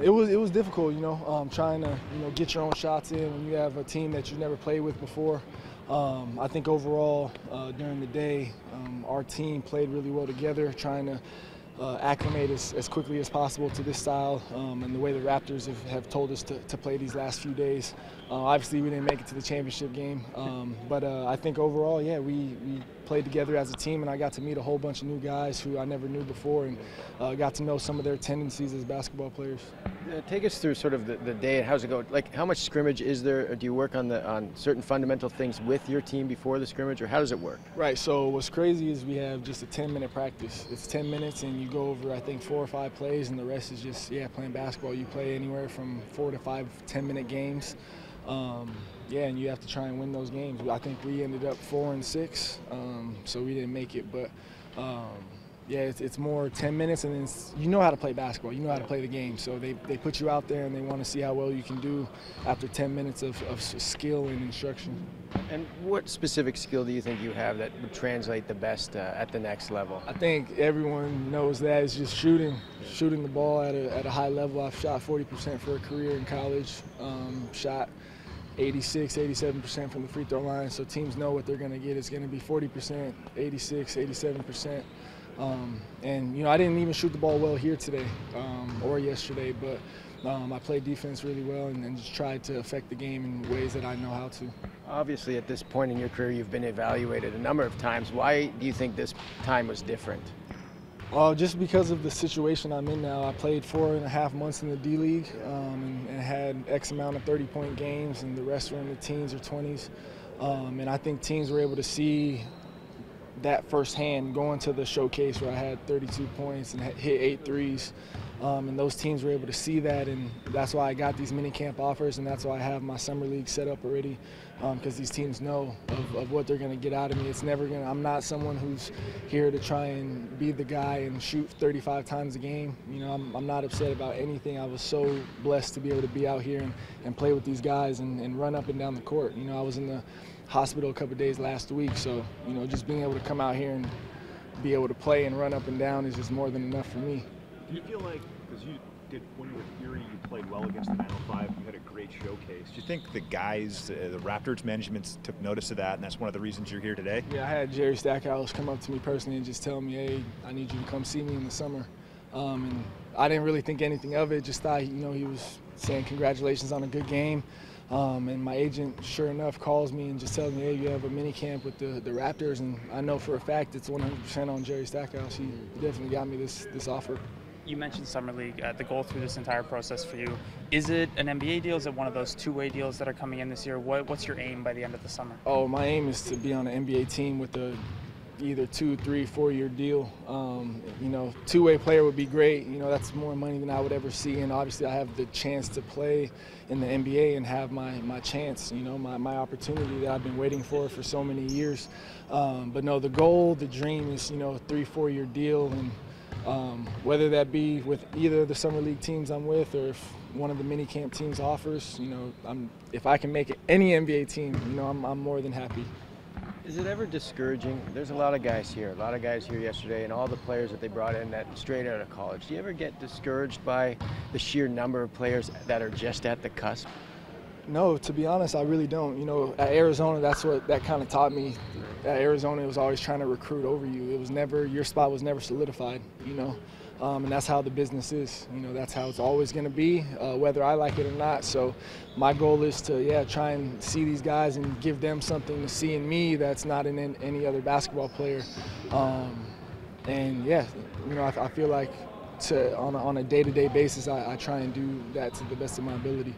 It was difficult, trying to get your own shots in when you have a team that you've never played with before. I think overall during the day, our team played really well together, trying to acclimate as quickly as possible to this style and the way the Raptors have told us to play these last few days. Obviously, we didn't make it to the championship game, but I think overall, yeah, we played together as a team, and I got to meet a whole bunch of new guys who I never knew before, and got to know some of their tendencies as basketball players. Take us through sort of the day and how's it go? Like, how much scrimmage is there? Or do you work on certain fundamental things with your team before the scrimmage, or how does it work? Right. So what's crazy is we have just a 10-minute practice. It's 10 minutes, and you go over I think 4 or 5 plays, and the rest is just playing basketball. You play anywhere from 4 to 5 10-minute games. And you have to try and win those games. I think we ended up 4-6, so we didn't make it, but. It's more 10 minutes, and then you know how to play basketball. You know how to play the game. So they put you out there, and they want to see how well you can do after 10 minutes of skill and instruction. And what specific skill do you think you have that would translate the best at the next level? I think everyone knows that it's just shooting the ball at a high level. I've shot 40% for a career in college, shot 86, 87% from the free throw line. So teams know what they're going to get. It's going to be 40%, 86, 87%. I didn't even shoot the ball well here today or yesterday, but I played defense really well and just tried to affect the game in ways that I know how to. Obviously, at this point in your career, you've been evaluated a number of times. Why do you think this time was different? Just because of the situation I'm in now. I played 4.5 months in the D-League and had X amount of 30-point games, and the rest were in the teens or 20s. And I think teams were able to see that firsthand going to the showcase where I had 32 points and hit 8 threes. And those teams were able to see that, and that's why I got these mini camp offers, and that's why I have my summer league set up already, because these teams know of what they're going to get out of me. It's never going to, I'm not someone who's here to try and be the guy and shoot 35 times a game. I'm not upset about anything. I was so blessed to be able to be out here and play with these guys and run up and down the court. I was in the hospital a couple of days last week, so just being able to come out here and be able to play and run up and down is just more than enough for me. Do you feel like, because you did, when you were at Erie, you played well against the 905, you had a great showcase. Do you think the guys, the Raptors management took notice of that, and that's one of the reasons you're here today? Yeah, I had Jerry Stackhouse come up to me personally and just tell me, hey, I need you to come see me in the summer. And I didn't really think anything of it, just thought, he was saying congratulations on a good game. And my agent, sure enough, calls me and just tells me, hey, you have a mini camp with the Raptors, and I know for a fact it's 100% on Jerry Stackhouse. He definitely got me this offer. You mentioned Summer League, the goal through this entire process for you. Is it an NBA deal? Is it one of those two-way deals that are coming in this year? What's your aim by the end of the summer? Oh, my aim is to be on an NBA team with either 2, 3, 4-year deal. Two-way player would be great. That's more money than I would ever see, and obviously I have the chance to play in the NBA and have my chance, my opportunity that I've been waiting for so many years. But no, the goal, the dream is, 3, 4-year deal, and whether that be with either of the summer league teams I'm with, or if one of the mini camp teams offers, if I can make it any NBA team, I'm more than happy. Is it ever discouraging? There's a lot of guys here yesterday, and all the players that they brought in that straight out of college. Do you ever get discouraged by the sheer number of players that are just at the cusp? No, to be honest, I really don't. At Arizona, that's what that kind of taught me. At Arizona, it was always trying to recruit over you. It was never, your spot was never solidified, and that's how the business is. That's how it's always going to be, whether I like it or not. So my goal is to, try and see these guys and give them something to see in me that's not in any other basketball player. I feel like on a day-to-day basis, I try and do that to the best of my ability.